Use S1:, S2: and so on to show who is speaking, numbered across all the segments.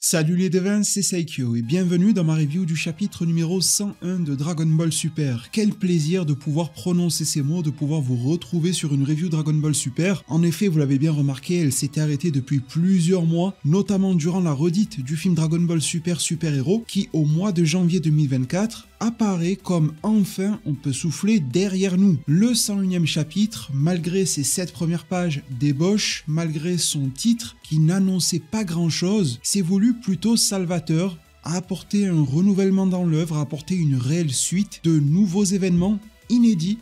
S1: Salut les devins, c'est Saikyo et bienvenue dans ma review du chapitre numéro 101 de Dragon Ball Super. Quel plaisir de pouvoir prononcer ces mots, de pouvoir vous retrouver sur une review Dragon Ball Super. En effet, vous l'avez bien remarqué, elle s'était arrêtée depuis plusieurs mois, notamment durant la redite du film Dragon Ball Super Super Hero qui, au mois de janvier 2024, apparaît comme enfin on peut souffler derrière nous. Le 101e chapitre, malgré ses 7 premières pages d'ébauche, malgré son titre qui n'annonçait pas grand chose, s'est voulu plutôt salvateur, a apporté un renouvellement dans l'œuvre, a apporté une réelle suite de nouveaux événements inédits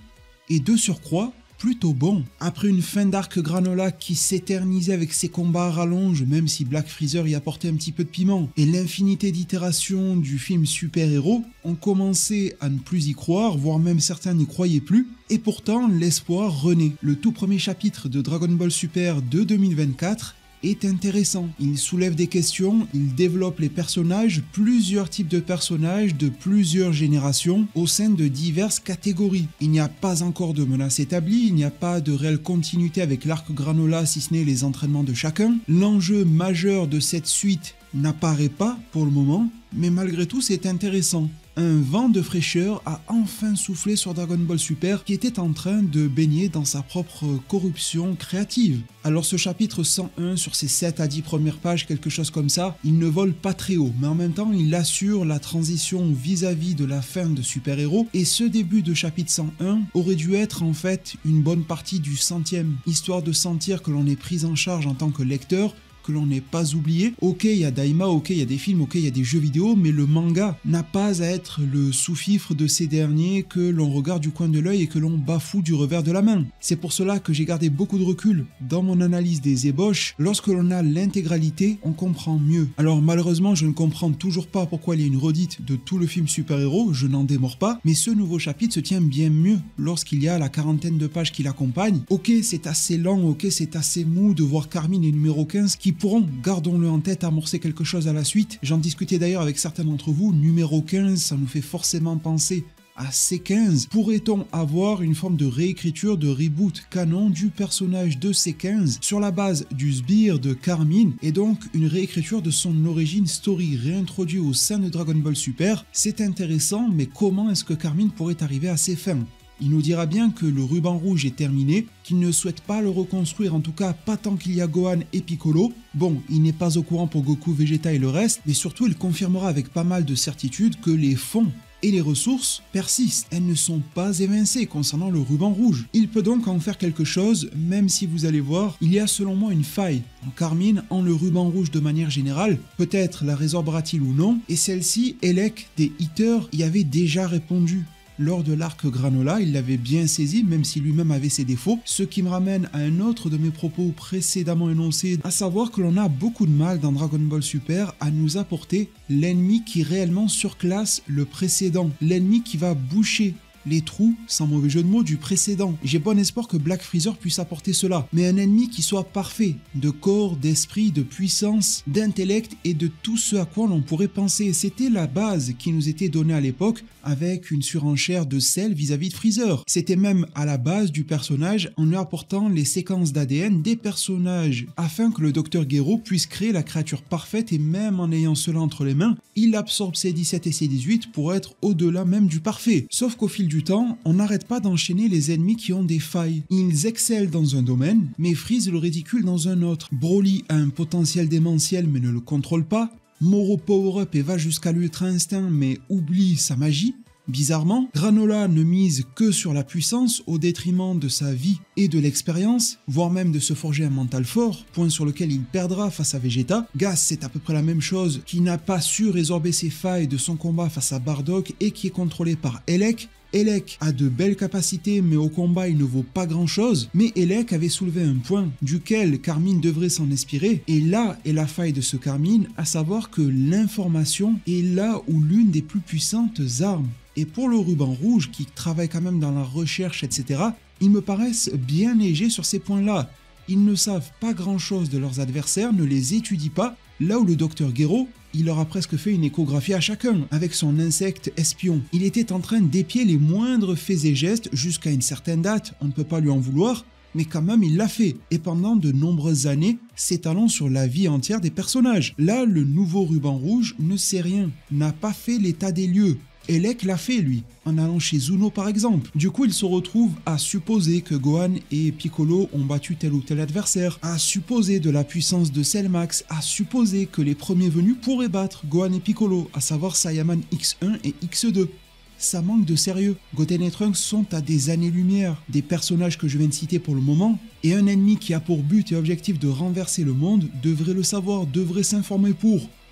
S1: et de surcroît plutôt bon. Après une fin d'arc Granola qui s'éternisait avec ses combats à rallonge, même si Black Freezer y apportait un petit peu de piment, et l'infinité d'itérations du film Super Héros, on commençait à ne plus y croire, voire même certains n'y croyaient plus, et pourtant l'espoir renaît. Le tout premier chapitre de Dragon Ball Super de 2024 est intéressant. Il soulève des questions, il développe les personnages, plusieurs types de personnages de plusieurs générations au sein de diverses catégories. Il n'y a pas encore de menace établie, il n'y a pas de réelle continuité avec l'arc Granola si ce n'est les entraînements de chacun. L'enjeu majeur de cette suite n'apparaît pas pour le moment, mais malgré tout c'est intéressant. Un vent de fraîcheur a enfin soufflé sur Dragon Ball Super qui était en train de baigner dans sa propre corruption créative. Alors ce chapitre 101 sur ses 7 à 10 premières pages, quelque chose comme ça, il ne vole pas très haut, mais en même temps il assure la transition vis-à-vis de la fin de Super Héros, et ce début de chapitre 101 aurait dû être en fait une bonne partie du 100e, histoire de sentir que l'on est pris en charge en tant que lecteur, que l'on n'est pas oublié. Ok, il y a Daima, ok, il y a des films, ok, il y a des jeux vidéo, mais le manga n'a pas à être le sous-fifre de ces derniers que l'on regarde du coin de l'œil et que l'on bafoue du revers de la main. C'est pour cela que j'ai gardé beaucoup de recul dans mon analyse des ébauches. Lorsque l'on a l'intégralité, on comprend mieux. Alors malheureusement, je ne comprends toujours pas pourquoi il y a une redite de tout le film Super Héros, je n'en démords pas, mais ce nouveau chapitre se tient bien mieux lorsqu'il y a la quarantaine de pages qui l'accompagnent. Ok, c'est assez lent, ok, c'est assez mou de voir Carmine et numéro 15 qui pourront, gardons-le en tête, amorcer quelque chose à la suite. J'en discutais d'ailleurs avec certains d'entre vous, numéro 15, ça nous fait forcément penser à C15. Pourrait-on avoir une forme de réécriture, de reboot canon du personnage de C15 sur la base du sbire de Carmine et donc une réécriture de son origin story réintroduit au sein de Dragon Ball Super? C'est intéressant, mais comment est-ce que Carmine pourrait arriver à ses fins? Il nous dira bien que le ruban rouge est terminé, qu'il ne souhaite pas le reconstruire, en tout cas pas tant qu'il y a Gohan et Piccolo. Bon, il n'est pas au courant pour Goku, Vegeta et le reste, mais surtout il confirmera avec pas mal de certitude que les fonds et les ressources persistent, elles ne sont pas évincées concernant le ruban rouge. Il peut donc en faire quelque chose, même si vous allez voir, il y a selon moi une faille en Carmine, en le ruban rouge de manière générale, peut-être la résorbera-t-il ou non, et celle-ci, Elec des Hitters y avait déjà répondu. Lors de l'arc Granola, il l'avait bien saisi, même si lui-même avait ses défauts, ce qui me ramène à un autre de mes propos précédemment énoncés, à savoir que l'on a beaucoup de mal dans Dragon Ball Super à nous apporter l'ennemi qui réellement surclasse le précédent, l'ennemi qui va boucher les trous, sans mauvais jeu de mots, du précédent. J'ai bon espoir que Black Freezer puisse apporter cela, mais un ennemi qui soit parfait, de corps, d'esprit, de puissance, d'intellect et de tout ce à quoi l'on pourrait penser. C'était la base qui nous était donnée à l'époque avec une surenchère de sel vis-à-vis de Freezer. C'était même à la base du personnage en lui apportant les séquences d'ADN des personnages afin que le Dr Gero puisse créer la créature parfaite et même en ayant cela entre les mains, il absorbe ses 17 et ses 18 pour être au-delà même du parfait. Sauf qu'au fil du temps, on n'arrête pas d'enchaîner les ennemis qui ont des failles. Ils excellent dans un domaine, mais frisent le ridicule dans un autre. Broly a un potentiel démentiel mais ne le contrôle pas. Moro power up et va jusqu'à l'ultra instinct mais oublie sa magie. Bizarrement, Granola ne mise que sur la puissance au détriment de sa vie et de l'expérience, voire même de se forger un mental fort, point sur lequel il perdra face à Vegeta. Gas, c'est à peu près la même chose, qui n'a pas su résorber ses failles de son combat face à Bardock et qui est contrôlé par Elec. Elec a de belles capacités mais au combat il ne vaut pas grand chose, mais Elec avait soulevé un point duquel Carmine devrait s'en inspirer, et là est la faille de ce Carmine, à savoir que l'information est là où l'une des plus puissantes armes. Et pour le ruban rouge qui travaille quand même dans la recherche etc, ils me paraissent bien légers sur ces points-là. Ils ne savent pas grand-chose de leurs adversaires, ne les étudient pas, là où le Dr Gero, il leur a presque fait une échographie à chacun, avec son insecte espion. Il était en train d'épier les moindres faits et gestes jusqu'à une certaine date, on ne peut pas lui en vouloir, mais quand même il l'a fait, et pendant de nombreuses années, s'étalant sur la vie entière des personnages. Là, le nouveau ruban rouge ne sait rien, n'a pas fait l'état des lieux. Elec l'a fait lui, en allant chez Zuno par exemple. Du coup, il se retrouve à supposer que Gohan et Piccolo ont battu tel ou tel adversaire, à supposer de la puissance de Cellmax, à supposer que les premiers venus pourraient battre Gohan et Piccolo, à savoir Saiyaman X1 et X2. Ça manque de sérieux. Goten et Trunks sont à des années-lumière des personnages que je viens de citer pour le moment, et un ennemi qui a pour but et objectif de renverser le monde devrait le savoir, devrait s'informer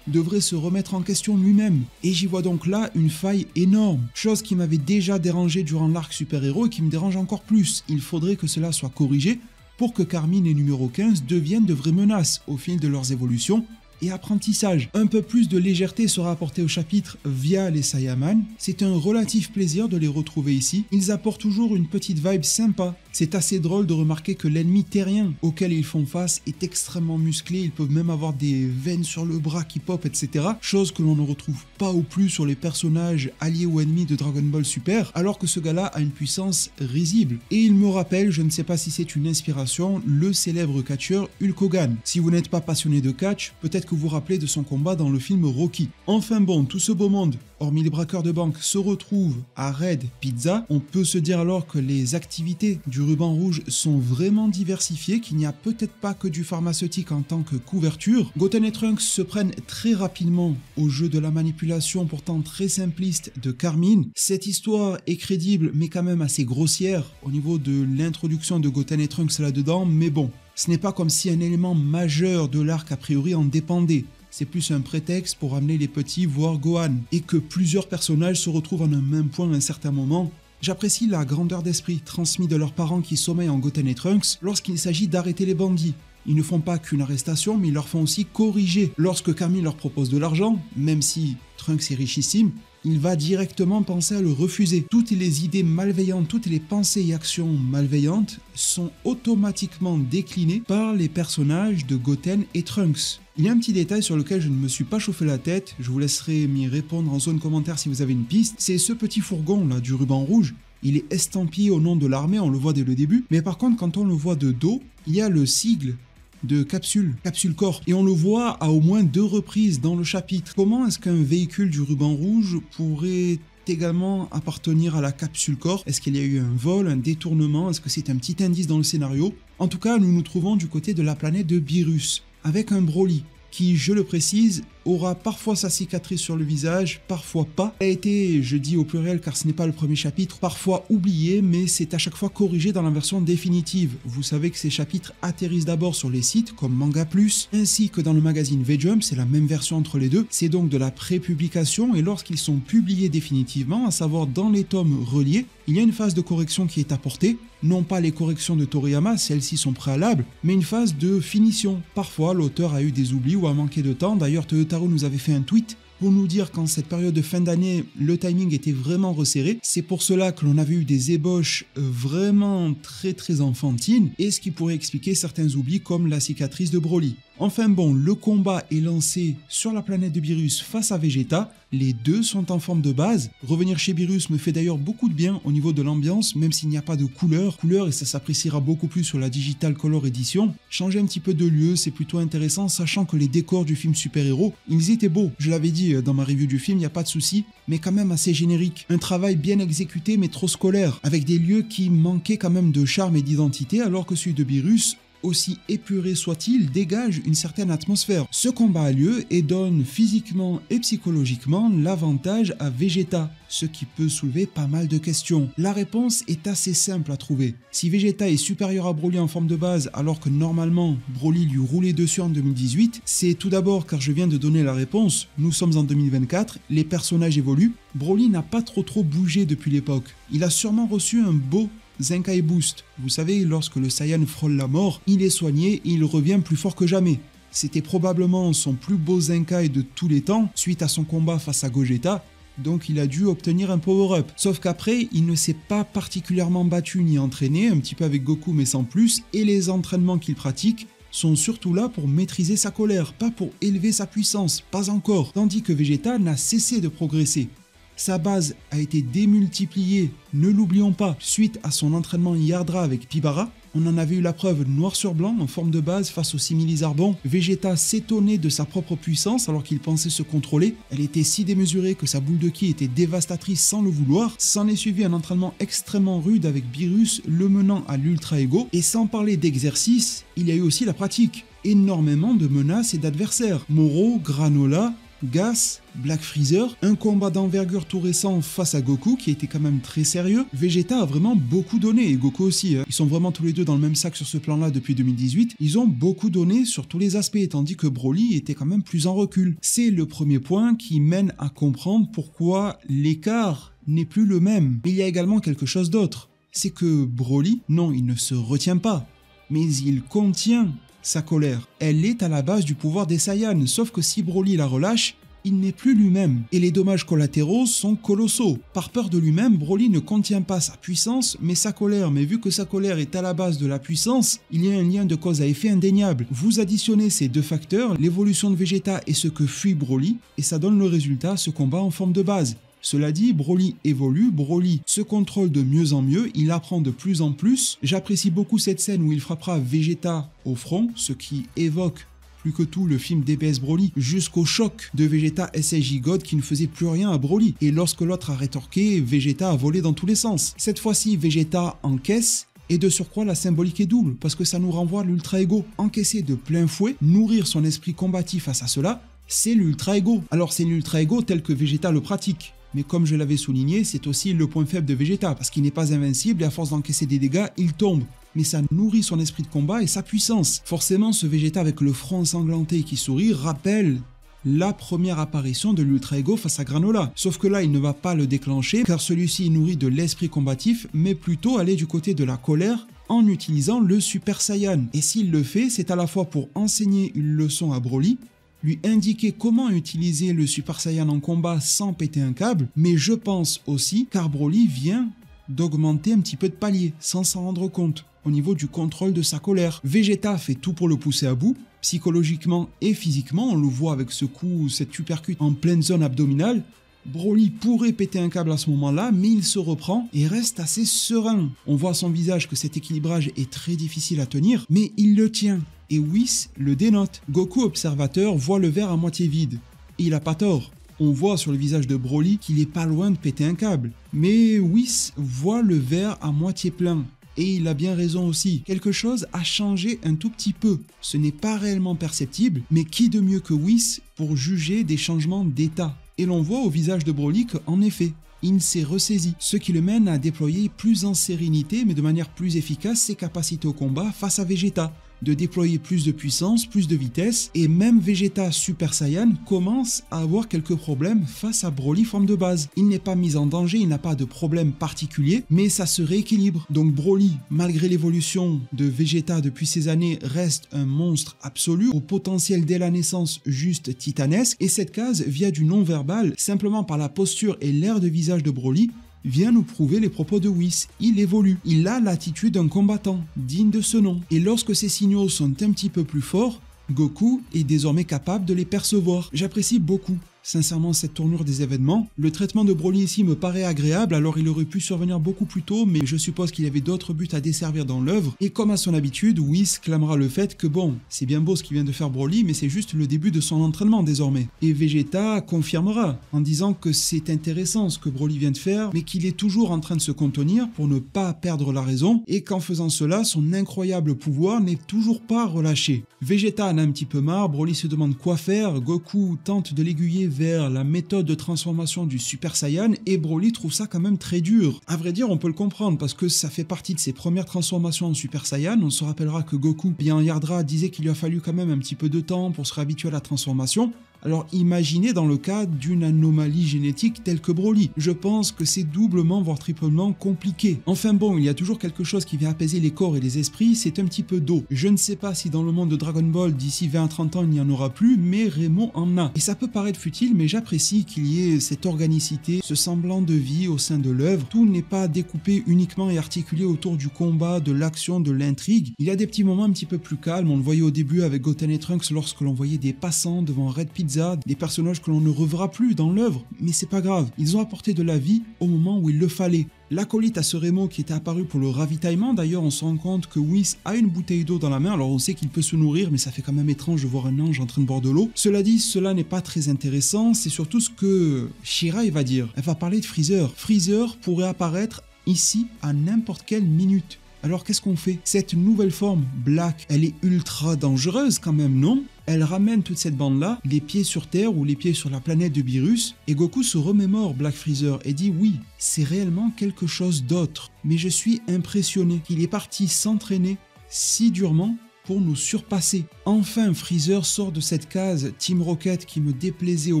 S1: devrait se remettre en question lui-même. Et j'y vois donc là une faille énorme, chose qui m'avait déjà dérangé durant l'arc super-héros et qui me dérange encore plus. Il faudrait que cela soit corrigé pour que Carmine et numéro 15 deviennent de vraies menaces au fil de leurs évolutions et apprentissage. Un peu plus de légèreté sera apportée au chapitre via les Saiyaman. C'est un relatif plaisir de les retrouver ici. Ils apportent toujours une petite vibe sympa. C'est assez drôle de remarquer que l'ennemi terrien auquel ils font face est extrêmement musclé. Ils peuvent même avoir des veines sur le bras qui pop, etc. Chose que l'on ne retrouve pas ou plus sur les personnages alliés ou ennemis de Dragon Ball Super, alors que ce gars-là a une puissance risible. Et il me rappelle, je ne sais pas si c'est une inspiration, le célèbre catcheur Hulk Hogan. Si vous n'êtes pas passionné de catch, peut-être que vous vous rappelez de son combat dans le film Rocky. Enfin bon, tout ce beau monde, hormis les braqueurs de banque, se retrouve à Red Pizza. On peut se dire alors que les activités du ruban rouge sont vraiment diversifiées, qu'il n'y a peut-être pas que du pharmaceutique en tant que couverture. Goten et Trunks se prennent très rapidement au jeu de la manipulation pourtant très simpliste de Carmine. Cette histoire est crédible mais quand même assez grossière au niveau de l'introduction de Goten et Trunks là-dedans, mais bon, ce n'est pas comme si un élément majeur de l'arc a priori en dépendait. C'est plus un prétexte pour amener les petits voir Gohan, et que plusieurs personnages se retrouvent en un même point à un certain moment. J'apprécie la grandeur d'esprit transmise de leurs parents qui sommeillent en Goten et Trunks lorsqu'il s'agit d'arrêter les bandits. Ils ne font pas qu'une arrestation, mais ils leur font aussi corriger. Lorsque Carmine leur propose de l'argent, même si Trunks est richissime, il va directement penser à le refuser. Toutes les idées malveillantes, toutes les pensées et actions malveillantes sont automatiquement déclinées par les personnages de Goten et Trunks. Il y a un petit détail sur lequel je ne me suis pas chauffé la tête, je vous laisserai m'y répondre en zone commentaire si vous avez une piste, c'est ce petit fourgon là du ruban rouge. Il est estampillé au nom de l'armée, on le voit dès le début, mais par contre quand on le voit de dos, il y a le sigle de Capsule Corp, et on le voit à au moins 2 reprises dans le chapitre. Comment est-ce qu'un véhicule du ruban rouge pourrait également appartenir à la Capsule Corp? Est-ce qu'il y a eu un vol, un détournement? Est-ce que c'est un petit indice dans le scénario? En tout cas, nous nous trouvons du côté de la planète de Beerus, avec un Broly, qui, je le précise, aura parfois sa cicatrice sur le visage, parfois pas. Elle a été, je dis au pluriel car ce n'est pas le premier chapitre, parfois oublié, mais c'est à chaque fois corrigé dans la version définitive. Vous savez que ces chapitres atterrissent d'abord sur les sites comme Manga Plus, ainsi que dans le magazine V-Jump, c'est la même version entre les deux. C'est donc de la pré-publication, et lorsqu'ils sont publiés définitivement, à savoir dans les tomes reliés, il y a une phase de correction qui est apportée. Non pas les corrections de Toriyama, celles-ci sont préalables, mais une phase de finition. Parfois, l'auteur a eu des oublis ou a manqué de temps. D'ailleurs, Toyotaro nous avait fait un tweet pour nous dire qu'en cette période de fin d'année, le timing était vraiment resserré. C'est pour cela que l'on avait eu des ébauches vraiment très enfantines, et ce qui pourrait expliquer certains oublis comme la cicatrice de Broly. Enfin bon, le combat est lancé sur la planète de Beerus face à Vegeta. Les deux sont en forme de base. Revenir chez Beerus me fait d'ailleurs beaucoup de bien au niveau de l'ambiance, même s'il n'y a pas de couleur, et ça s'appréciera beaucoup plus sur la Digital Color Edition. Changer un petit peu de lieu, c'est plutôt intéressant, sachant que les décors du film super-héros, ils étaient beaux. Je l'avais dit dans ma review du film, il n'y a pas de souci, mais quand même assez générique. Un travail bien exécuté mais trop scolaire, avec des lieux qui manquaient quand même de charme et d'identité, alors que celui de Beerus, aussi épuré soit-il, dégage une certaine atmosphère. Ce combat a lieu et donne physiquement et psychologiquement l'avantage à Vegeta, ce qui peut soulever pas mal de questions. La réponse est assez simple à trouver. Si Vegeta est supérieur à Broly en forme de base alors que normalement Broly lui roulait dessus en 2018, c'est tout d'abord car je viens de donner la réponse, nous sommes en 2024, les personnages évoluent, Broly n'a pas trop bougé depuis l'époque. Il a sûrement reçu un beau Zenkai Boost. Vous savez, lorsque le Saiyan frôle la mort, il est soigné et il revient plus fort que jamais. C'était probablement son plus beau Zenkai de tous les temps, suite à son combat face à Gogeta, donc il a dû obtenir un power-up. Sauf qu'après, il ne s'est pas particulièrement battu ni entraîné, un petit peu avec Goku mais sans plus, et les entraînements qu'il pratique sont surtout là pour maîtriser sa colère, pas pour élever sa puissance, pas encore. Tandis que Vegeta n'a cessé de progresser. Sa base a été démultipliée, ne l'oublions pas, suite à son entraînement Yardra avec Pibara, On en avait eu la preuve noir sur blanc en forme de base face au simili-Zarbon. Vegeta s'étonnait de sa propre puissance alors qu'il pensait se contrôler. Elle était si démesurée que sa boule de ki était dévastatrice sans le vouloir. S'en est suivi un entraînement extrêmement rude avec Beerus le menant à l'Ultra Ego. Et sans parler d'exercice, il y a eu aussi la pratique. Énormément de menaces et d'adversaires. Moro, Granola, Gas, Black Freezer, un combat d'envergure tout récent face à Goku qui était quand même très sérieux. Vegeta a vraiment beaucoup donné et Goku aussi. Ils sont vraiment tous les deux dans le même sac sur ce plan-là depuis 2018. Ils ont beaucoup donné sur tous les aspects tandis que Broly était quand même plus en recul. C'est le premier point qui mène à comprendre pourquoi l'écart n'est plus le même. Mais il y a également quelque chose d'autre. C'est que Broly, non, il ne se retient pas, mais il contient sa colère. Elle est à la base du pouvoir des Saiyans, sauf que si Broly la relâche, il n'est plus lui-même. Et les dommages collatéraux sont colossaux. Par peur de lui-même, Broly ne contient pas sa puissance, mais sa colère. Mais vu que sa colère est à la base de la puissance, il y a un lien de cause à effet indéniable. Vous additionnez ces deux facteurs, l'évolution de Vegeta et ce que fuit Broly, et ça donne le résultat, ce combat en forme de base. Cela dit, Broly évolue, Broly se contrôle de mieux en mieux, il apprend de plus en plus. J'apprécie beaucoup cette scène où il frappera Vegeta au front, ce qui évoque plus que tout le film DBS Broly, jusqu'au choc de Vegeta SSJ God qui ne faisait plus rien à Broly. Et lorsque l'autre a rétorqué, Vegeta a volé dans tous les sens. Cette fois-ci, Vegeta encaisse. Et de surcroît, la symbolique est double, parce que ça nous renvoie à l'Ultra Ego. Encaisser de plein fouet, nourrir son esprit combatif face à cela, c'est l'Ultra Ego. Alors c'est l'Ultra Ego tel que Vegeta le pratique. Mais comme je l'avais souligné, c'est aussi le point faible de Vegeta, parce qu'il n'est pas invincible et à force d'encaisser des dégâts, il tombe. Mais ça nourrit son esprit de combat et sa puissance. Forcément, ce Vegeta avec le front ensanglanté qui sourit rappelle la première apparition de l'Ultra Ego face à Granola. Sauf que là, il ne va pas le déclencher, car celui-ci est nourri de l'esprit combatif, mais plutôt aller du côté de la colère, en utilisant le Super Saiyan. Et s'il le fait, c'est à la fois pour enseigner une leçon à Broly, lui indiquer comment utiliser le Super Saiyan en combat sans péter un câble, mais je pense aussi car Broly vient d'augmenter un petit peu de palier sans s'en rendre compte au niveau du contrôle de sa colère. Vegeta fait tout pour le pousser à bout, psychologiquement et physiquement, on le voit avec ce coup, cette uppercut en pleine zone abdominale. Broly pourrait péter un câble à ce moment-là, mais il se reprend et reste assez serein. On voit à son visage que cet équilibrage est très difficile à tenir, mais il le tient. Et Whis le dénote. Goku, observateur, voit le verre à moitié vide. Et il a pas tort. On voit sur le visage de Broly qu'il est pas loin de péter un câble. Mais Whis voit le verre à moitié plein. Et il a bien raison aussi. Quelque chose a changé un tout petit peu. Ce n'est pas réellement perceptible, mais qui de mieux que Whis pour juger des changements d'état? Et l'on voit au visage de Broly qu'en effet, il s'est ressaisi, ce qui le mène à déployer plus en sérénité mais de manière plus efficace ses capacités au combat face à Vegeta, de déployer plus de puissance, plus de vitesse, et même Vegeta Super Saiyan commence à avoir quelques problèmes face à Broly forme de base. Il n'est pas mis en danger, il n'a pas de problème particulier, mais ça se rééquilibre. Donc Broly, malgré l'évolution de Vegeta depuis ces années, reste un monstre absolu, au potentiel dès la naissance juste titanesque, et cette case, via du non-verbal, simplement par la posture et l'air de visage de Broly, vient nous prouver les propos de Whis. Il évolue, il a l'attitude d'un combattant, digne de ce nom. Et lorsque ces signaux sont un petit peu plus forts, Goku est désormais capable de les percevoir. J'apprécie beaucoup, sincèrement, cette tournure des événements. Le traitement de Broly ici me paraît agréable, alors il aurait pu survenir beaucoup plus tôt, mais je suppose qu'il y avait d'autres buts à desservir dans l'œuvre. Et comme à son habitude, Whis clamera le fait que bon, c'est bien beau ce qu'il vient de faire Broly, mais c'est juste le début de son entraînement désormais. Et Vegeta confirmera, en disant que c'est intéressant ce que Broly vient de faire, mais qu'il est toujours en train de se contenir pour ne pas perdre la raison, et qu'en faisant cela, son incroyable pouvoir n'est toujours pas relâché. Vegeta en a un petit peu marre, Broly se demande quoi faire, Goku tente de l'aiguiller vers la méthode de transformation du Super Saiyan et Broly trouve ça quand même très dur. À vrai dire, on peut le comprendre parce que ça fait partie de ses premières transformations en Super Saiyan. On se rappellera que Goku, bien Yardra, disait qu'il lui a fallu quand même un petit peu de temps pour se réhabituer à la transformation. Alors imaginez dans le cas d'une anomalie génétique telle que Broly. Je pense que c'est doublement voire triplement compliqué. Enfin bon, il y a toujours quelque chose qui vient apaiser les corps et les esprits, c'est un petit peu d'eau. Je ne sais pas si dans le monde de Dragon Ball d'ici 20 à 30 ans il n'y en aura plus, mais Raymond en a. Et ça peut paraître futile, mais j'apprécie qu'il y ait cette organicité, ce semblant de vie au sein de l'œuvre. Tout n'est pas découpé uniquement et articulé autour du combat, de l'action, de l'intrigue. Il y a des petits moments un petit peu plus calmes, on le voyait au début avec Goten et Trunks lorsque l'on voyait des passants devant Red Pizza Frieza, des personnages que l'on ne reverra plus dans l'œuvre, mais c'est pas grave, ils ont apporté de la vie au moment où il le fallait. L'acolyte à Soremo qui était apparu pour le ravitaillement, d'ailleurs on se rend compte que Whis a une bouteille d'eau dans la main, alors on sait qu'il peut se nourrir, mais ça fait quand même étrange de voir un ange en train de boire de l'eau. Cela dit, cela n'est pas très intéressant, c'est surtout ce que Shirai va dire. Elle va parler de Freezer. Freezer pourrait apparaître ici à n'importe quelle minute. Alors qu'est-ce qu'on fait? Cette nouvelle forme, Black, elle est ultra dangereuse quand même, non? Elle ramène toute cette bande-là, les pieds sur Terre ou les pieds sur la planète de Beerus, et Goku se remémore Black Freezer et dit oui, c'est réellement quelque chose d'autre. Mais je suis impressionné qu'il est parti s'entraîner si durement pour nous surpasser. Enfin, Freezer sort de cette case Team Rocket qui me déplaisait au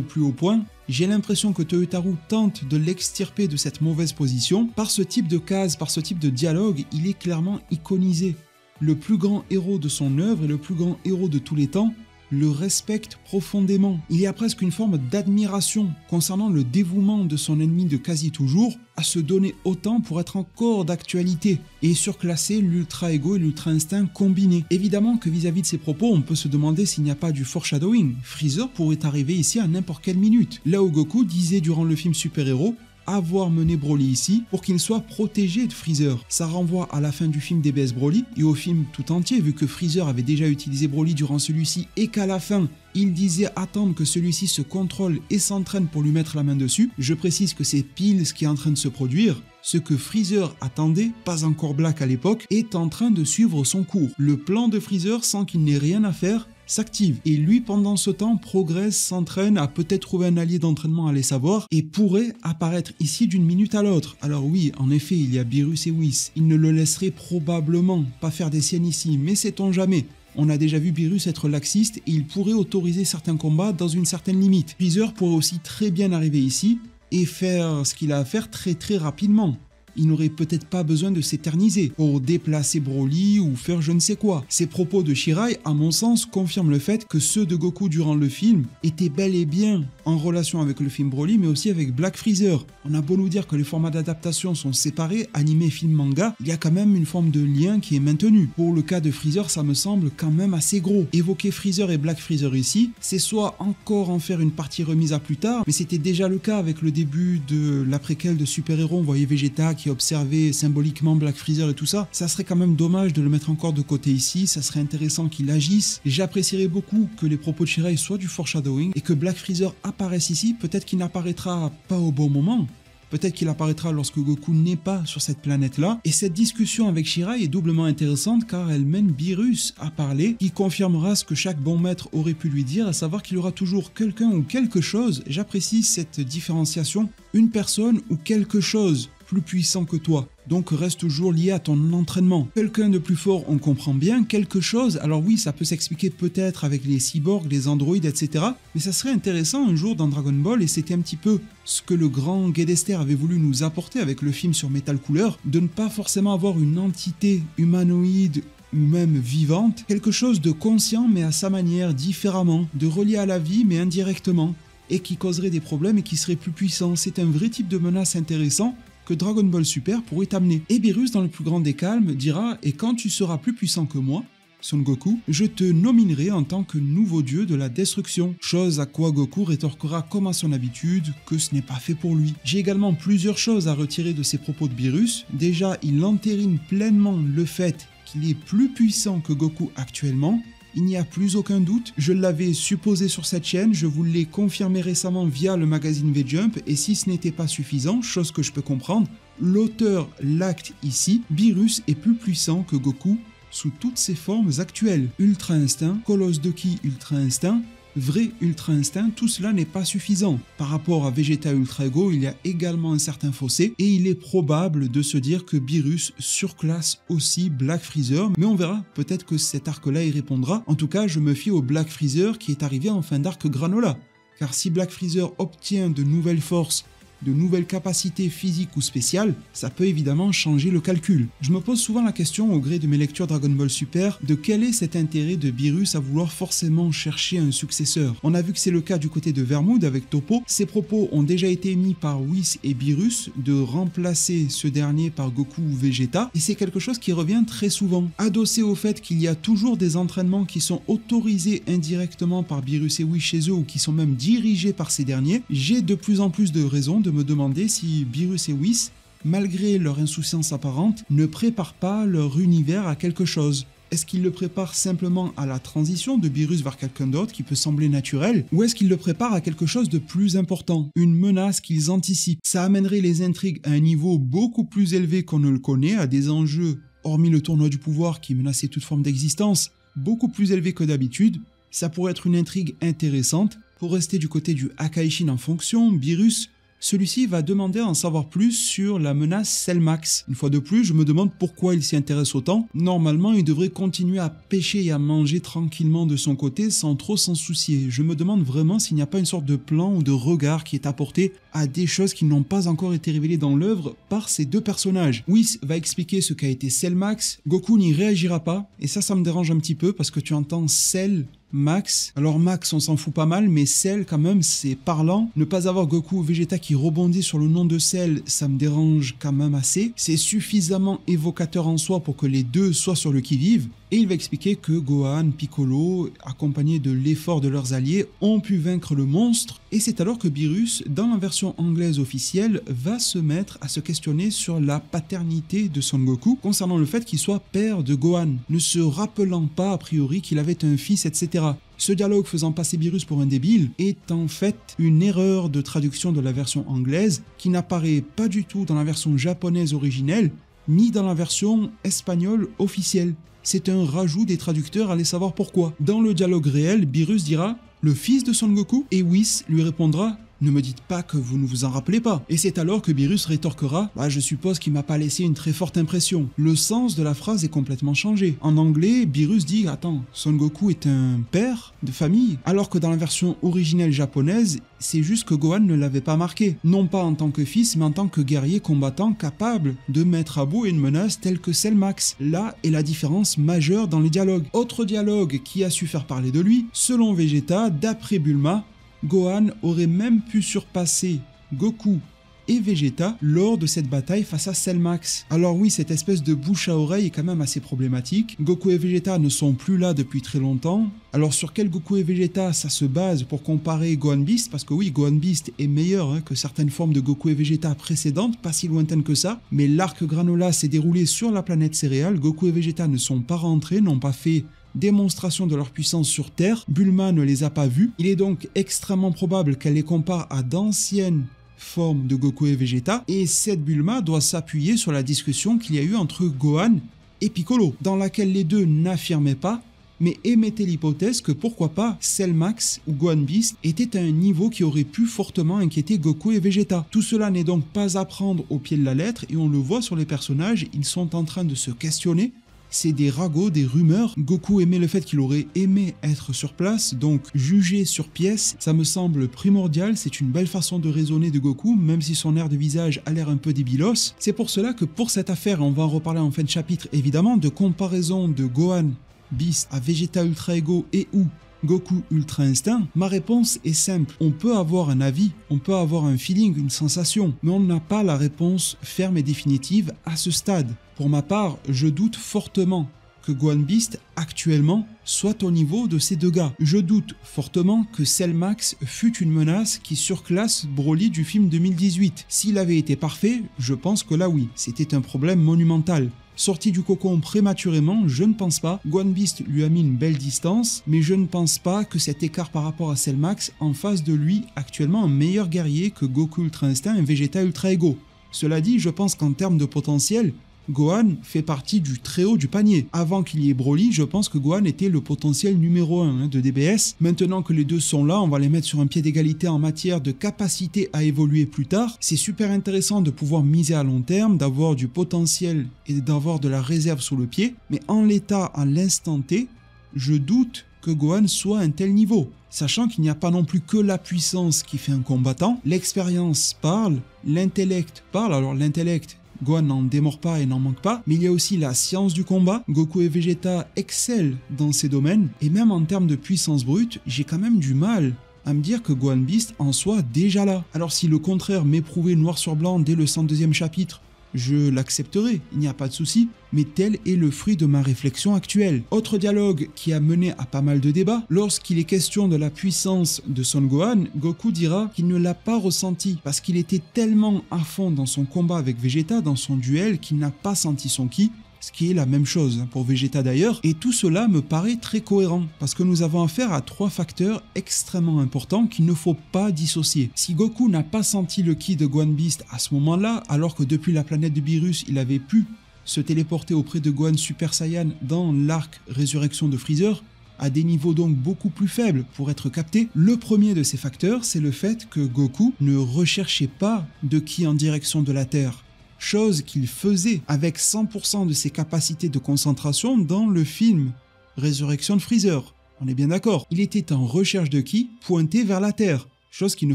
S1: plus haut point. J'ai l'impression que Toyotaru tente de l'extirper de cette mauvaise position. Par ce type de case, par ce type de dialogue, il est clairement iconisé. Le plus grand héros de son œuvre et le plus grand héros de tous les temps le respecte profondément. Il y a presque une forme d'admiration concernant le dévouement de son ennemi de quasi toujours à se donner autant pour être encore d'actualité et surclasser l'ultra ego et l'ultra instinct combinés. Évidemment que vis-à-vis de ces propos, on peut se demander s'il n'y a pas du foreshadowing. Freezer pourrait arriver ici à n'importe quelle minute. Là où Goku disait durant le film Super Héros avoir mené Broly ici pour qu'il soit protégé de Freezer. Ça renvoie à la fin du film DBS Broly et au film tout entier vu que Freezer avait déjà utilisé Broly durant celui-ci et qu'à la fin il disait attendre que celui-ci se contrôle et s'entraîne pour lui mettre la main dessus. Je précise que c'est pile ce qui est en train de se produire. Ce que Freezer attendait, pas encore Black à l'époque, est en train de suivre son cours. Le plan de Freezer sans qu'il n'ait rien à faire s'active. Et lui, pendant ce temps, progresse, s'entraîne, a peut-être trouvé un allié d'entraînement, allez savoir, et pourrait apparaître ici d'une minute à l'autre. Alors oui, en effet, il y a Beerus et Whis. Il ne le laisserait probablement pas faire des siennes ici, mais sait-on jamais. On a déjà vu Beerus être laxiste et il pourrait autoriser certains combats dans une certaine limite. Freezer pourrait aussi très bien arriver ici et faire ce qu'il a à faire très rapidement. Il n'aurait peut-être pas besoin de s'éterniser pour déplacer Broly ou faire je ne sais quoi. Ces propos de Shirai, à mon sens, confirment le fait que ceux de Goku durant le film étaient bel et bien en relation avec le film Broly, mais aussi avec Black Freezer. On a beau nous dire que les formats d'adaptation sont séparés, animé, film, manga, il y a quand même une forme de lien qui est maintenue. Pour le cas de Freezer, ça me semble quand même assez gros. Évoquer Freezer et Black Freezer ici, c'est soit encore en faire une partie remise à plus tard, mais c'était déjà le cas avec le début de la préquelle de Super Héros, on voyait Vegeta qui observait symboliquement Black Freezer et tout ça. Ça serait quand même dommage de le mettre encore de côté ici, ça serait intéressant qu'il agisse. J'apprécierais beaucoup que les propos de Shirai soient du foreshadowing et que Black Freezer apparaisse ici, peut-être qu'il n'apparaîtra pas au bon moment. Peut-être qu'il apparaîtra lorsque Goku n'est pas sur cette planète-là. Et cette discussion avec Shirai est doublement intéressante car elle mène Beerus à parler, qui confirmera ce que chaque bon maître aurait pu lui dire, à savoir qu'il y aura toujours quelqu'un ou quelque chose. J'apprécie cette différenciation. Une personne ou quelque chose plus puissant que toi. Donc reste toujours lié à ton entraînement. Quelqu'un de plus fort, on comprend bien. Quelque chose, alors oui, ça peut s'expliquer peut-être avec les cyborgs, les androïdes, etc. Mais ça serait intéressant un jour dans Dragon Ball, et c'était un petit peu ce que le grand Gedester avait voulu nous apporter avec le film sur Metal Cooler, de ne pas forcément avoir une entité humanoïde ou même vivante, quelque chose de conscient mais à sa manière, différemment, de relié à la vie mais indirectement, et qui causerait des problèmes et qui serait plus puissant. C'est un vrai type de menace intéressant que Dragon Ball Super pourrait amener. Et Beerus, dans le plus grand des calmes, dira « Et quand tu seras plus puissant que moi, Son Goku, je te nominerai en tant que nouveau dieu de la destruction. » Chose à quoi Goku rétorquera comme à son habitude que ce n'est pas fait pour lui. J'ai également plusieurs choses à retirer de ces propos de Beerus. Déjà, il entérine pleinement le fait qu'il est plus puissant que Goku actuellement. Il n'y a plus aucun doute, je l'avais supposé sur cette chaîne, je vous l'ai confirmé récemment via le magazine V-Jump, et si ce n'était pas suffisant, chose que je peux comprendre, l'auteur l'acte ici, Beerus est plus puissant que Goku sous toutes ses formes actuelles. Ultra Instinct, Colosse de Ki Ultra Instinct, vrai Ultra Instinct, tout cela n'est pas suffisant. Par rapport à Vegeta Ultra Ego, il y a également un certain fossé, et il est probable de se dire que Beerus surclasse aussi Black Freezer, mais on verra, peut-être que cet arc-là y répondra. En tout cas, je me fie au Black Freezer qui est arrivé en fin d'arc Granola, car si Black Freezer obtient de nouvelles forces de nouvelles capacités physiques ou spéciales, ça peut évidemment changer le calcul. Je me pose souvent la question au gré de mes lectures Dragon Ball Super de quel est cet intérêt de Beerus à vouloir forcément chercher un successeur. On a vu que c'est le cas du côté de Vermoud avec Toppo. Ces propos ont déjà été émis par Whis et Beerus de remplacer ce dernier par Goku ou Vegeta, et c'est quelque chose qui revient très souvent. Adossé au fait qu'il y a toujours des entraînements qui sont autorisés indirectement par Beerus et Whis chez eux ou qui sont même dirigés par ces derniers, j'ai de plus en plus de raisons de me demander si Beerus et Whis, malgré leur insouciance apparente, ne préparent pas leur univers à quelque chose. Est-ce qu'ils le préparent simplement à la transition de Beerus vers quelqu'un d'autre qui peut sembler naturel, ou est-ce qu'ils le préparent à quelque chose de plus important, une menace qu'ils anticipent? Ça amènerait les intrigues à un niveau beaucoup plus élevé qu'on ne le connaît, à des enjeux, hormis le tournoi du pouvoir qui menaçait toute forme d'existence, beaucoup plus élevés que d'habitude. Ça pourrait être une intrigue intéressante. Pour rester du côté du Hakaishin en fonction, Beerus, celui-ci va demander à en savoir plus sur la menace Cellmax. Une fois de plus, je me demande pourquoi il s'y intéresse autant. Normalement, il devrait continuer à pêcher et à manger tranquillement de son côté sans trop s'en soucier. Je me demande vraiment s'il n'y a pas une sorte de plan ou de regard qui est apporté à des choses qui n'ont pas encore été révélées dans l'œuvre par ces deux personnages. Whis va expliquer ce qu'a été Cellmax, Goku n'y réagira pas, et ça me dérange un petit peu parce que tu entends Cell, Max. Alors Max, on s'en fout pas mal, mais Cell quand même, c'est parlant. Ne pas avoir Goku ou Vegeta qui rebondit sur le nom de Cell, ça me dérange quand même assez. C'est suffisamment évocateur en soi pour que les deux soient sur le qui-vive. Et il va expliquer que Gohan, Piccolo, accompagnés de l'effort de leurs alliés, ont pu vaincre le monstre. Et c'est alors que Beerus, dans la version anglaise officielle, va se mettre à se questionner sur la paternité de Son Goku, concernant le fait qu'il soit père de Gohan, ne se rappelant pas a priori qu'il avait un fils, etc. Ce dialogue faisant passer Beerus pour un débile est en fait une erreur de traduction de la version anglaise qui n'apparaît pas du tout dans la version japonaise originelle, ni dans la version espagnole officielle. C'est un rajout des traducteurs, allez savoir pourquoi. Dans le dialogue réel, Beerus dira « Le fils de Son Goku ?» et Whis lui répondra « Ne me dites pas que vous ne vous en rappelez pas ». Et c'est alors que Beerus rétorquera « Bah je suppose qu'il m'a pas laissé une très forte impression ». Le sens de la phrase est complètement changé. En anglais, Beerus dit « Attends, Son Goku est un père de famille ?» alors que dans la version originelle japonaise, c'est juste que Gohan ne l'avait pas marqué. Non pas en tant que fils, mais en tant que guerrier combattant capable de mettre à bout une menace telle que Cellmax. Là est la différence majeure dans les dialogues. Autre dialogue qui a su faire parler de lui, selon Vegeta, d'après Bulma, Gohan aurait même pu surpasser Goku et Vegeta lors de cette bataille face à Cellmax. Alors oui, cette espèce de bouche à oreille est quand même assez problématique. Goku et Vegeta ne sont plus là depuis très longtemps. Alors sur quel Goku et Vegeta ça se base pour comparer Gohan Beast? Parce que oui, Gohan Beast est meilleur que certaines formes de Goku et Vegeta précédentes, pas si lointaines que ça. Mais l'arc Granola s'est déroulé sur la planète céréale. Goku et Vegeta ne sont pas rentrés, n'ont pas fait démonstration de leur puissance sur Terre. Bulma ne les a pas vus. Il est donc extrêmement probable qu'elle les compare à d'anciennes forme de Goku et Vegeta, et cette Bulma doit s'appuyer sur la discussion qu'il y a eu entre Gohan et Piccolo, dans laquelle les deux n'affirmaient pas, mais émettaient l'hypothèse que pourquoi pas Cellmax ou Gohan Beast étaient à un niveau qui aurait pu fortement inquiéter Goku et Vegeta. Tout cela n'est donc pas à prendre au pied de la lettre, et on le voit sur les personnages, ils sont en train de se questionner. C'est des ragots, des rumeurs. Goku aimait le fait qu'il aurait aimé être sur place, donc juger sur pièce, ça me semble primordial. C'est une belle façon de raisonner de Goku, même si son air de visage a l'air un peu débilos. C'est pour cela que pour cette affaire, on va en reparler en fin de chapitre évidemment, de comparaison de Gohan Beast à Vegeta Ultra Ego et ou Goku Ultra Instinct, ma réponse est simple. On peut avoir un avis, on peut avoir un feeling, une sensation, mais on n'a pas la réponse ferme et définitive à ce stade. Pour ma part, je doute fortement que Gohan Beast, actuellement, soit au niveau de ces deux gars. Je doute fortement que Cellmax fût une menace qui surclasse Broly du film 2018. S'il avait été parfait, je pense que là oui, c'était un problème monumental. Sorti du cocon prématurément, je ne pense pas. Gohan Beast lui a mis une belle distance, mais je ne pense pas que cet écart par rapport à Cellmax en fasse de lui actuellement un meilleur guerrier que Goku Ultra Instinct et Vegeta Ultra Ego. Cela dit, je pense qu'en termes de potentiel, Gohan fait partie du très haut du panier. Avant qu'il y ait Broly, je pense que Gohan était le potentiel numéro 1 de DBS. Maintenant que les deux sont là, on va les mettre sur un pied d'égalité en matière de capacité à évoluer plus tard. C'est super intéressant de pouvoir miser à long terme, d'avoir du potentiel et d'avoir de la réserve sous le pied. Mais en l'état, à l'instant T, je doute que Gohan soit à un tel niveau. Sachant qu'il n'y a pas non plus que la puissance qui fait un combattant, l'expérience parle, l'intellect parle. Alors l'intellect, Gohan n'en démord pas et n'en manque pas, mais il y a aussi la science du combat. Goku et Vegeta excellent dans ces domaines, et même en termes de puissance brute, j'ai quand même du mal à me dire que Gohan Beast en soit déjà là. Alors si le contraire m'est prouvé noir sur blanc dès le 102e chapitre, je l'accepterai, il n'y a pas de souci, mais tel est le fruit de ma réflexion actuelle. Autre dialogue qui a mené à pas mal de débats, lorsqu'il est question de la puissance de Son Gohan, Goku dira qu'il ne l'a pas ressenti parce qu'il était tellement à fond dans son combat avec Vegeta, dans son duel, qu'il n'a pas senti son ki. Ce qui est la même chose pour Vegeta d'ailleurs, et tout cela me paraît très cohérent, parce que nous avons affaire à 3 facteurs extrêmement importants qu'il ne faut pas dissocier. Si Goku n'a pas senti le ki de Gohan Beast à ce moment-là, alors que depuis la planète de Beerus, il avait pu se téléporter auprès de Gohan Super Saiyan dans l'arc Résurrection de Freezer, à des niveaux donc beaucoup plus faibles pour être capté, le premier de ces facteurs, c'est le fait que Goku ne recherchait pas de ki en direction de la Terre. Chose qu'il faisait avec 100% de ses capacités de concentration dans le film Résurrection de Freezer. On est bien d'accord. Il était en recherche de ki pointé vers la Terre, chose qu'il ne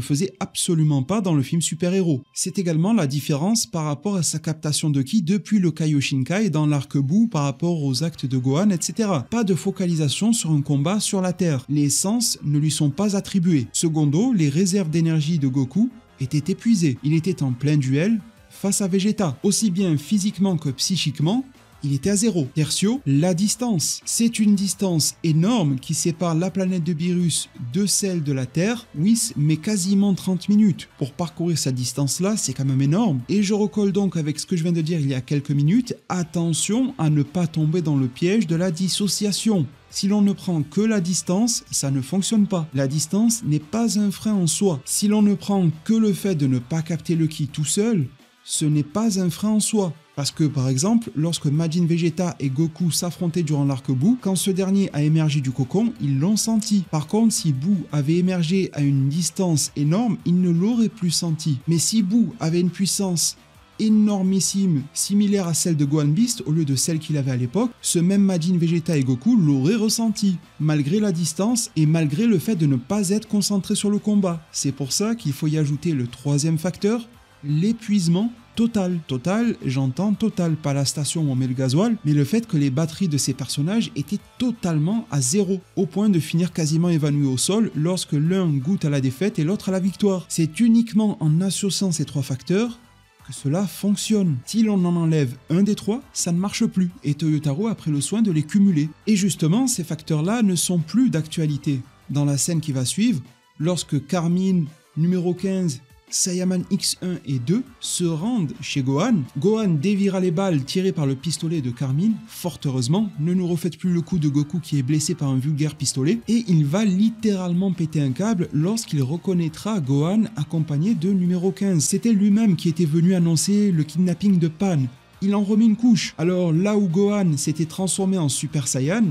S1: faisait absolument pas dans le film Super Héros. C'est également la différence par rapport à sa captation de ki depuis le Kaioshinkai dans l'arc Buu par rapport aux actes de Gohan, etc. Pas de focalisation sur un combat sur la Terre. Les sens ne lui sont pas attribués. Secondo, les réserves d'énergie de Goku étaient épuisées. Il était en plein duel face à Vegeta, aussi bien physiquement que psychiquement, il était à 0. Tertio, la distance. C'est une distance énorme qui sépare la planète de Beerus de celle de la Terre. Whis met quasiment 30 minutes. Pour parcourir cette distance-là, c'est quand même énorme. Et je recolle donc avec ce que je viens de dire il y a quelques minutes, attention à ne pas tomber dans le piège de la dissociation. Si l'on ne prend que la distance, ça ne fonctionne pas. La distance n'est pas un frein en soi. Si l'on ne prend que le fait de ne pas capter le ki tout seul, ce n'est pas un frein en soi. Parce que par exemple, lorsque Majin Vegeta et Goku s'affrontaient durant l'arc Buu, quand ce dernier a émergé du cocon, ils l'ont senti. Par contre, si Buu avait émergé à une distance énorme, il ne l'aurait plus senti. Mais si Buu avait une puissance énormissime, similaire à celle de Gohan Beast au lieu de celle qu'il avait à l'époque, ce même Majin Vegeta et Goku l'auraient ressenti, malgré la distance et malgré le fait de ne pas être concentré sur le combat. C'est pour ça qu'il faut y ajouter le 3e facteur, l'épuisement total. Total, j'entends total, pas la station où on met le gasoil, mais le fait que les batteries de ces personnages étaient totalement à 0, au point de finir quasiment évanouis au sol lorsque l'un goûte à la défaite et l'autre à la victoire. C'est uniquement en associant ces 3 facteurs que cela fonctionne. Si l'on en enlève un des 3, ça ne marche plus, et Toyotaro a pris le soin de les cumuler. Et justement, ces facteurs-là ne sont plus d'actualité. Dans la scène qui va suivre, lorsque Carmine, numéro 15, Saiyaman X1 et 2 se rendent chez Gohan. Gohan dévira les balles tirées par le pistolet de Carmine, fort heureusement, ne nous refaites plus le coup de Goku qui est blessé par un vulgaire pistolet, et il va littéralement péter un câble lorsqu'il reconnaîtra Gohan accompagné de numéro 15. C'était lui-même qui était venu annoncer le kidnapping de Pan. Il en remet une couche. Alors là où Gohan s'était transformé en Super Saiyan,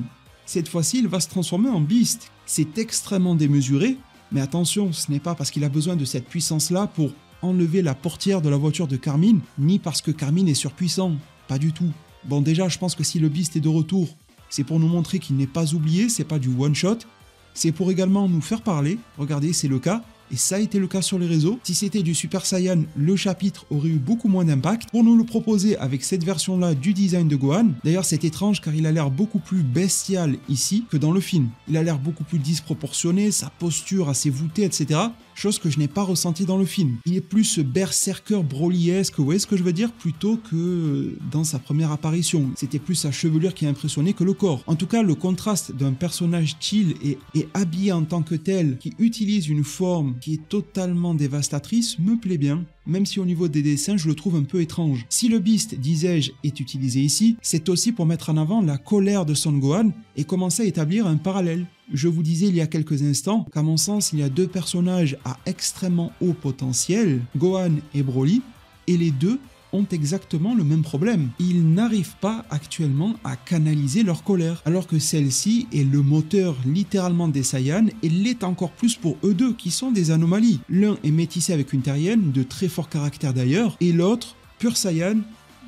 S1: cette fois-ci il va se transformer en Beast. C'est extrêmement démesuré. Mais attention, ce n'est pas parce qu'il a besoin de cette puissance-là pour enlever la portière de la voiture de Carmine, ni parce que Carmine est surpuissant. Pas du tout. Bon, déjà, je pense que si le Beast est de retour, c'est pour nous montrer qu'il n'est pas oublié, c'est pas du one-shot. C'est pour également nous faire parler. Regardez, c'est le cas. Et ça a été le cas sur les réseaux. Si c'était du Super Saiyan, le chapitre aurait eu beaucoup moins d'impact. Pour nous le proposer avec cette version-là du design de Gohan, d'ailleurs c'est étrange car il a l'air beaucoup plus bestial ici que dans le film. Il a l'air beaucoup plus disproportionné, sa posture assez voûtée, etc. Chose que je n'ai pas ressentie dans le film. Il est plus berserker brolyesque, vous voyez ce que je veux dire, plutôt que dans sa première apparition. C'était plus sa chevelure qui a impressionné que le corps. En tout cas, le contraste d'un personnage chill et habillé en tant que tel, qui utilise une forme qui est totalement dévastatrice, me plaît bien, même si au niveau des dessins, je le trouve un peu étrange. Si le Beast, disais-je, est utilisé ici, c'est aussi pour mettre en avant la colère de Son Gohan et commencer à établir un parallèle. Je vous disais il y a quelques instants qu'à mon sens, il y a 2 personnages à extrêmement haut potentiel, Gohan et Broly, et les deux ont exactement le même problème. Ils n'arrivent pas actuellement à canaliser leur colère, alors que celle-ci est le moteur littéralement des Saiyans et l'est encore plus pour eux deux, qui sont des anomalies. L'un est métissé avec une terrienne, de très fort caractère d'ailleurs, et l'autre, pur Saiyan,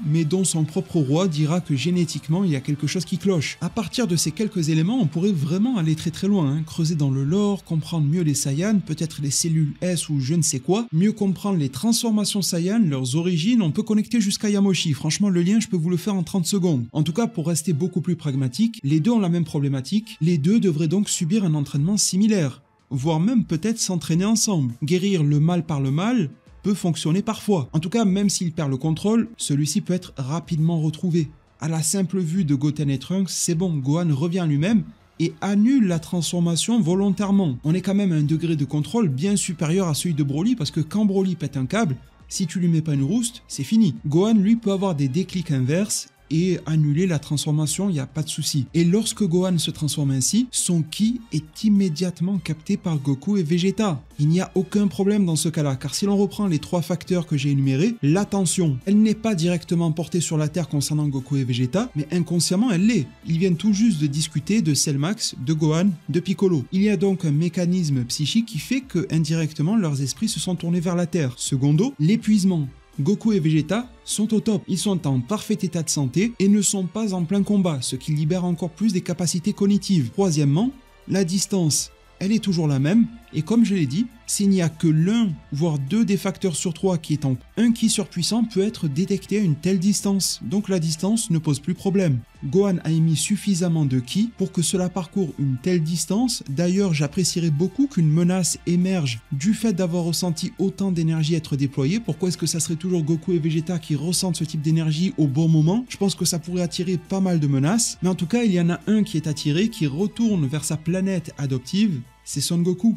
S1: mais dont son propre roi dira que génétiquement il y a quelque chose qui cloche. À partir de ces quelques éléments, on pourrait vraiment aller très très loin, hein. Creuser dans le lore, comprendre mieux les Saiyans, peut-être les cellules S ou je ne sais quoi, mieux comprendre les transformations Saiyans, leurs origines, on peut connecter jusqu'à Yamoshi. Franchement, le lien, je peux vous le faire en 30 secondes. En tout cas, pour rester beaucoup plus pragmatique, les deux ont la même problématique, les deux devraient donc subir un entraînement similaire, voire même peut-être s'entraîner ensemble. Guérir le mal par le mal peut fonctionner parfois. En tout cas, même s'il perd le contrôle, celui-ci peut être rapidement retrouvé. À la simple vue de Goten et Trunks, c'est bon, Gohan revient lui-même et annule la transformation volontairement. On est quand même à un degré de contrôle bien supérieur à celui de Broly, parce que quand Broly pète un câble, si tu lui mets pas une rouste, c'est fini. Gohan, lui, peut avoir des déclics inverses et annuler la transformation, il n'y a pas de souci. Et lorsque Gohan se transforme ainsi, son ki est immédiatement capté par Goku et Vegeta. Il n'y a aucun problème dans ce cas-là, car si l'on reprend les 3 facteurs que j'ai énumérés, l'attention, elle n'est pas directement portée sur la Terre concernant Goku et Vegeta, mais inconsciemment elle l'est. Ils viennent tout juste de discuter de Cellmax, de Gohan, de Piccolo. Il y a donc un mécanisme psychique qui fait que, indirectement, leurs esprits se sont tournés vers la Terre. Secondo, l'épuisement. Goku et Vegeta sont au top, ils sont en parfait état de santé et ne sont pas en plein combat, ce qui libère encore plus des capacités cognitives. Troisièmement, la distance, elle est toujours la même, et comme je l'ai dit, s'il n'y a que l'un, voire 2 des facteurs sur 3 qui est en un ki surpuissant peut être détecté à une telle distance, donc la distance ne pose plus problème. Gohan a émis suffisamment de ki pour que cela parcourt une telle distance. D'ailleurs, j'apprécierais beaucoup qu'une menace émerge du fait d'avoir ressenti autant d'énergie être déployée. Pourquoi est-ce que ça serait toujours Goku et Vegeta qui ressentent ce type d'énergie au bon moment? Je pense que ça pourrait attirer pas mal de menaces, mais en tout cas, il y en a un qui est attiré, qui retourne vers sa planète adoptive, c'est Son Goku.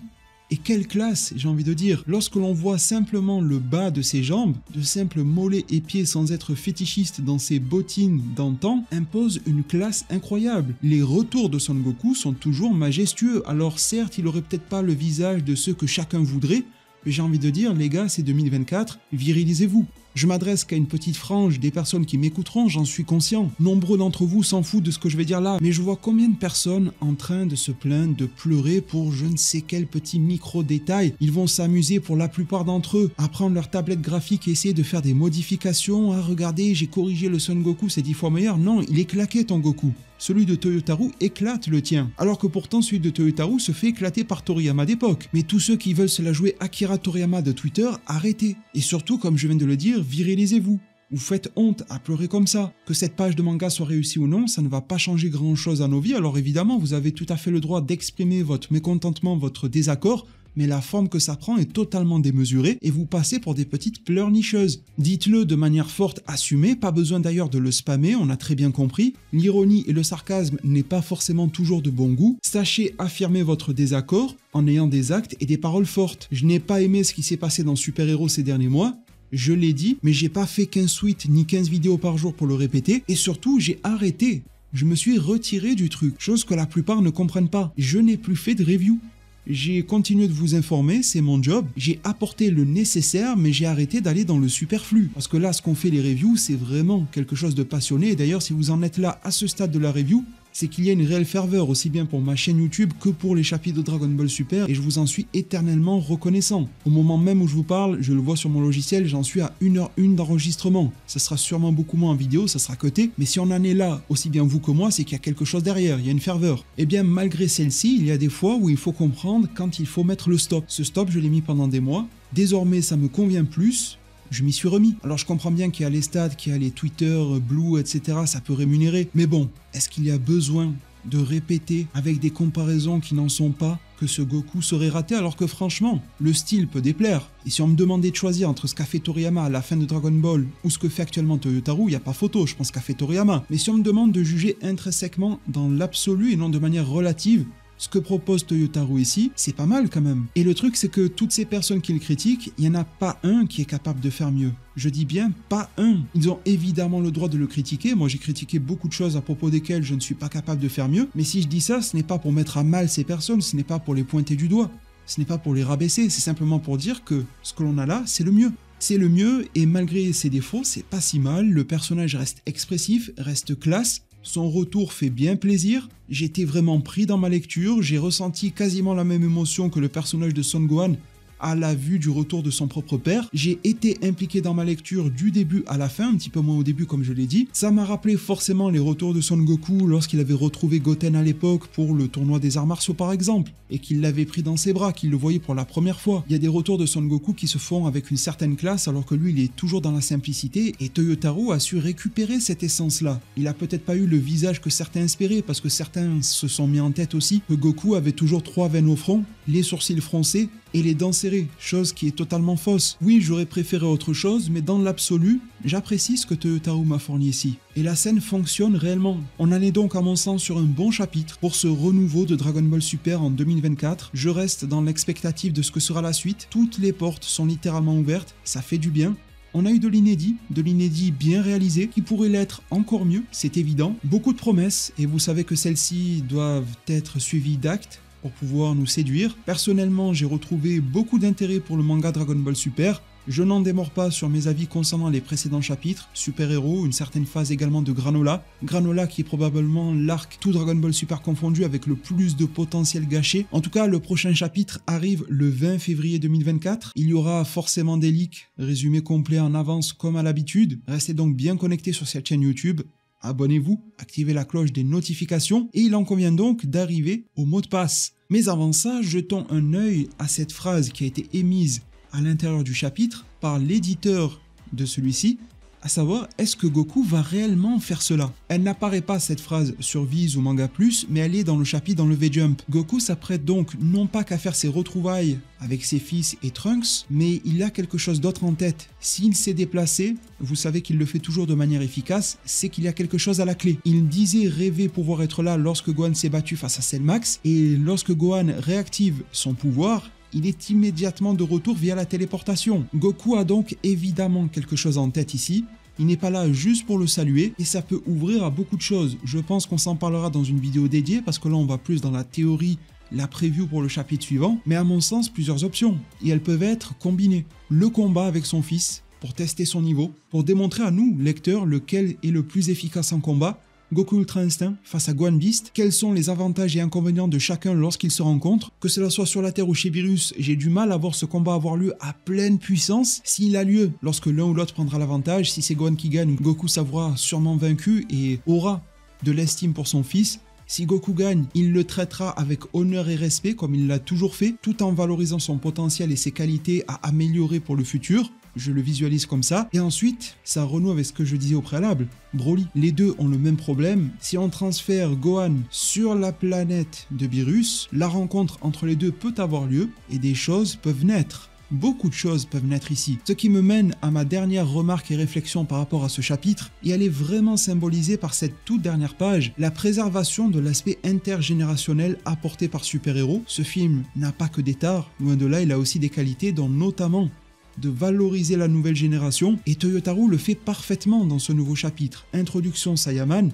S1: Et quelle classe, j'ai envie de dire. Lorsque l'on voit simplement le bas de ses jambes, de simples mollets et pieds sans être fétichiste dans ses bottines d'antan, impose une classe incroyable. Les retours de Son Goku sont toujours majestueux. Alors certes, il aurait peut-être pas le visage de ceux que chacun voudrait, mais j'ai envie de dire, les gars, c'est 2024, virilisez-vous. Je m'adresse qu'à une petite frange des personnes qui m'écouteront, j'en suis conscient. Nombreux d'entre vous s'en foutent de ce que je vais dire là, mais je vois combien de personnes en train de se plaindre, de pleurer pour je ne sais quel petit micro-détail. Ils vont s'amuser pour la plupart d'entre eux à prendre leur tablette graphique et essayer de faire des modifications. Ah, regardez, j'ai corrigé le Son Goku, c'est 10 fois meilleur. Non, il est claqué ton Goku. Celui de Toyotaru éclate le tien, alors que pourtant celui de Toyotaru se fait éclater par Toriyama d'époque. Mais tous ceux qui veulent se la jouer Akira Toriyama de Twitter, arrêtez. Et surtout, comme je viens de le dire, virilisez-vous. Vous faites honte à pleurer comme ça. Que cette page de manga soit réussie ou non, ça ne va pas changer grand-chose à nos vies. Alors évidemment, vous avez tout à fait le droit d'exprimer votre mécontentement, votre désaccord, mais la forme que ça prend est totalement démesurée et vous passez pour des petites pleurnicheuses. Dites-le de manière forte, assumée, pas besoin d'ailleurs de le spammer, on a très bien compris. L'ironie et le sarcasme n'est pas forcément toujours de bon goût. Sachez affirmer votre désaccord en ayant des actes et des paroles fortes. Je n'ai pas aimé ce qui s'est passé dans Super Hero ces derniers mois. Je l'ai dit, mais j'ai pas fait 15 tweets ni 15 vidéos par jour pour le répéter, et surtout j'ai arrêté. Je me suis retiré du truc, chose que la plupart ne comprennent pas. Je n'ai plus fait de review. J'ai continué de vous informer, c'est mon job, j'ai apporté le nécessaire, mais j'ai arrêté d'aller dans le superflu. Parce que là, ce qu'on fait les reviews, c'est vraiment quelque chose de passionné, et d'ailleurs, si vous en êtes là à ce stade de la review, c'est qu'il y a une réelle ferveur, aussi bien pour ma chaîne YouTube que pour les chapitres de Dragon Ball Super, et je vous en suis éternellement reconnaissant. Au moment même où je vous parle, je le vois sur mon logiciel, j'en suis à 1h01 d'enregistrement. Ça sera sûrement beaucoup moins en vidéo, ça sera cuté, mais si on en est là, aussi bien vous que moi, c'est qu'il y a quelque chose derrière, il y a une ferveur. Et bien malgré celle-ci, il y a des fois où il faut comprendre quand il faut mettre le stop. Ce stop, je l'ai mis pendant des mois, désormais ça me convient plus, je m'y suis remis. Alors je comprends bien qu'il y a les stats, qu'il y a les Twitter, Blue, etc. Ça peut rémunérer. Mais bon, est-ce qu'il y a besoin de répéter avec des comparaisons qui n'en sont pas que ce Goku serait raté alors que franchement, le style peut déplaire. Et si on me demandait de choisir entre ce qu'a fait Toriyama à la fin de Dragon Ball ou ce que fait actuellement Toyotaru, il n'y a pas photo, je pense qu'a fait Toriyama. Mais si on me demande de juger intrinsèquement dans l'absolu et non de manière relative, ce que propose Toyotaru ici, c'est pas mal quand même. Et le truc, c'est que toutes ces personnes qui le critiquent, il n'y en a pas un qui est capable de faire mieux. Je dis bien pas un. Ils ont évidemment le droit de le critiquer. Moi, j'ai critiqué beaucoup de choses à propos desquelles je ne suis pas capable de faire mieux. Mais si je dis ça, ce n'est pas pour mettre à mal ces personnes, ce n'est pas pour les pointer du doigt. Ce n'est pas pour les rabaisser, c'est simplement pour dire que ce que l'on a là, c'est le mieux. C'est le mieux et malgré ses défauts, c'est pas si mal. Le personnage reste expressif, reste classe. Son retour fait bien plaisir, j'étais vraiment pris dans ma lecture, j'ai ressenti quasiment la même émotion que le personnage de Son Gohan à la vue du retour de son propre père. J'ai été impliqué dans ma lecture du début à la fin, un petit peu moins au début comme je l'ai dit. Ça m'a rappelé forcément les retours de Son Goku lorsqu'il avait retrouvé Goten à l'époque pour le tournoi des arts martiaux par exemple, et qu'il l'avait pris dans ses bras, qu'il le voyait pour la première fois. Il y a des retours de Son Goku qui se font avec une certaine classe alors que lui il est toujours dans la simplicité, et Toyotaro a su récupérer cette essence-là. Il a peut-être pas eu le visage que certains espéraient, parce que certains se sont mis en tête aussi que Goku avait toujours 3 veines au front, les sourcils froncés et les dents serrées, chose qui est totalement fausse. Oui, j'aurais préféré autre chose, mais dans l'absolu, j'apprécie ce que Toyotaro m'a fourni ici. Et la scène fonctionne réellement. On en est donc à mon sens sur un bon chapitre pour ce renouveau de Dragon Ball Super en 2024. Je reste dans l'expectative de ce que sera la suite. Toutes les portes sont littéralement ouvertes, ça fait du bien. On a eu de l'inédit bien réalisé, qui pourrait l'être encore mieux, c'est évident. Beaucoup de promesses, et vous savez que celles-ci doivent être suivies d'actes pour pouvoir nous séduire. Personnellement, j'ai retrouvé beaucoup d'intérêt pour le manga Dragon Ball Super. Je n'en démords pas sur mes avis concernant les précédents chapitres, Super Héros, une certaine phase également de Granola. Granola qui est probablement l'arc tout Dragon Ball Super confondu avec le plus de potentiel gâché. En tout cas, le prochain chapitre arrive le 20 février 2024. Il y aura forcément des leaks, résumés complets en avance comme à l'habitude. Restez donc bien connectés sur cette chaîne YouTube. Abonnez-vous, activez la cloche des notifications et il en convient donc d'arriver au mot de passe. Mais avant ça, jetons un œil à cette phrase qui a été émise à l'intérieur du chapitre par l'éditeur de celui-ci, à savoir, est-ce que Goku va réellement faire cela? Elle n'apparaît pas cette phrase sur Viz ou Manga Plus, mais elle est dans le chapitre dans le V-Jump. Goku s'apprête donc non pas qu'à faire ses retrouvailles avec ses fils et Trunks, mais il a quelque chose d'autre en tête. S'il s'est déplacé, vous savez qu'il le fait toujours de manière efficace, c'est qu'il y a quelque chose à la clé. Il disait rêver pouvoir être là lorsque Gohan s'est battu face à Cell Max, et lorsque Gohan réactive son pouvoir, il est immédiatement de retour via la téléportation. Goku a donc évidemment quelque chose en tête ici. Il n'est pas là juste pour le saluer et ça peut ouvrir à beaucoup de choses. Je pense qu'on s'en parlera dans une vidéo dédiée parce que là on va plus dans la théorie, la preview pour le chapitre suivant. Mais à mon sens, plusieurs options et elles peuvent être combinées. Le combat avec son fils pour tester son niveau, pour démontrer à nous, lecteurs, lequel est le plus efficace en combat. Goku Ultra Instinct face à Gohan Beast, quels sont les avantages et inconvénients de chacun lorsqu'ils se rencontrent, que cela soit sur la Terre ou chez Beerus, j'ai du mal à voir ce combat avoir lieu à pleine puissance. S'il a lieu lorsque l'un ou l'autre prendra l'avantage, si c'est Gohan qui gagne, Goku s'avouera sûrement vaincu et aura de l'estime pour son fils. Si Goku gagne, il le traitera avec honneur et respect comme il l'a toujours fait, tout en valorisant son potentiel et ses qualités à améliorer pour le futur. Je le visualise comme ça. Et ensuite, ça renoue avec ce que je disais au préalable. Broly. Les deux ont le même problème. Si on transfère Gohan sur la planète de Beerus, la rencontre entre les deux peut avoir lieu et des choses peuvent naître. Beaucoup de choses peuvent naître ici. Ce qui me mène à ma dernière remarque et réflexion par rapport à ce chapitre, et elle est vraiment symbolisée par cette toute dernière page, la préservation de l'aspect intergénérationnel apporté par Super Héros. Ce film n'a pas que des tares, loin de là il a aussi des qualités dont notamment de valoriser la nouvelle génération, et Toyotaro le fait parfaitement dans ce nouveau chapitre. Introduction Saiyaman,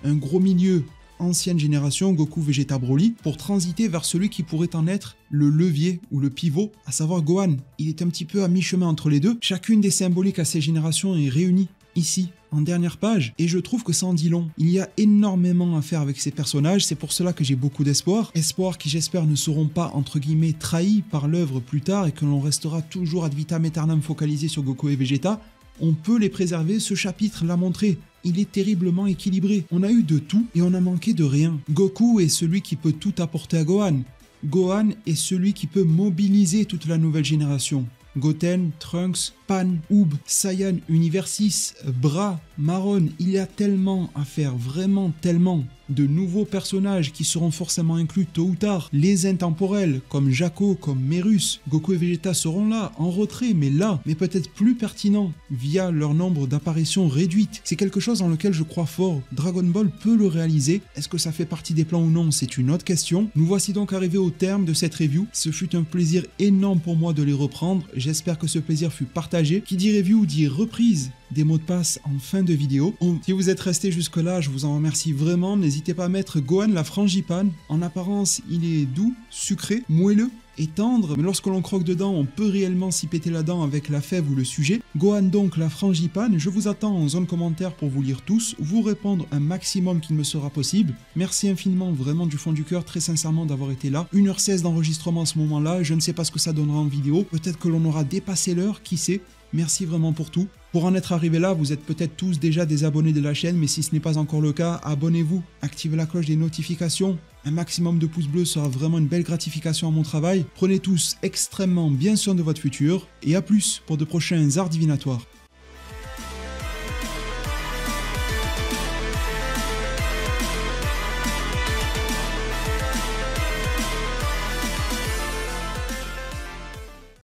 S1: un gros milieu ancienne génération Goku Vegeta Broly, pour transiter vers celui qui pourrait en être le levier ou le pivot, à savoir Gohan. Il est un petit peu à mi-chemin entre les deux. Chacune des symboliques à ces générations est réunie ici, en dernière page, et je trouve que ça en dit long. Il y a énormément à faire avec ces personnages, c'est pour cela que j'ai beaucoup d'espoir. Espoir qui j'espère ne seront pas entre guillemets trahis par l'œuvre plus tard et que l'on restera toujours ad vitam aeternam focalisé sur Goku et Vegeta. On peut les préserver, ce chapitre l'a montré. Il est terriblement équilibré. On a eu de tout et on a manqué de rien. Goku est celui qui peut tout apporter à Gohan. Gohan est celui qui peut mobiliser toute la nouvelle génération. Goten, Trunks, Pan, Oob, Saiyan, Univers 6, Bra, Marron, il y a tellement à faire, vraiment tellement. De nouveaux personnages qui seront forcément inclus tôt ou tard. Les intemporels, comme Jaco, comme Merus. Goku et Vegeta seront là, en retrait, mais là, mais peut-être plus pertinent, via leur nombre d'apparitions réduites. C'est quelque chose dans lequel je crois fort. Dragon Ball peut le réaliser. Est-ce que ça fait partie des plans ou non? C'est une autre question. Nous voici donc arrivés au terme de cette review. Ce fut un plaisir énorme pour moi de les reprendre. J'espère que ce plaisir fut partagé. Qui dit review dit reprise des mots de passe en fin de vidéo. Si vous êtes resté jusque là, je vous en remercie vraiment. N'hésitez pas à mettre Gohan la frangipane. En apparence, il est doux, sucré, moelleux et tendre, mais lorsque l'on croque dedans, on peut réellement s'y péter la dent avec la fève ou le sujet. Gohan donc, la frangipane, je vous attends en zone commentaire pour vous lire tous, vous répondre un maximum qu'il me sera possible. Merci infiniment, vraiment du fond du cœur, très sincèrement d'avoir été là. 1h16 d'enregistrement à ce moment-là, je ne sais pas ce que ça donnera en vidéo, peut-être que l'on aura dépassé l'heure, qui sait. Merci vraiment pour tout. Pour en être arrivé là, vous êtes peut-être tous déjà des abonnés de la chaîne, mais si ce n'est pas encore le cas, abonnez-vous, activez la cloche des notifications. Un maximum de pouces bleus sera vraiment une belle gratification à mon travail. Prenez tous extrêmement bien soin de votre futur, et à plus pour de prochains arts divinatoires.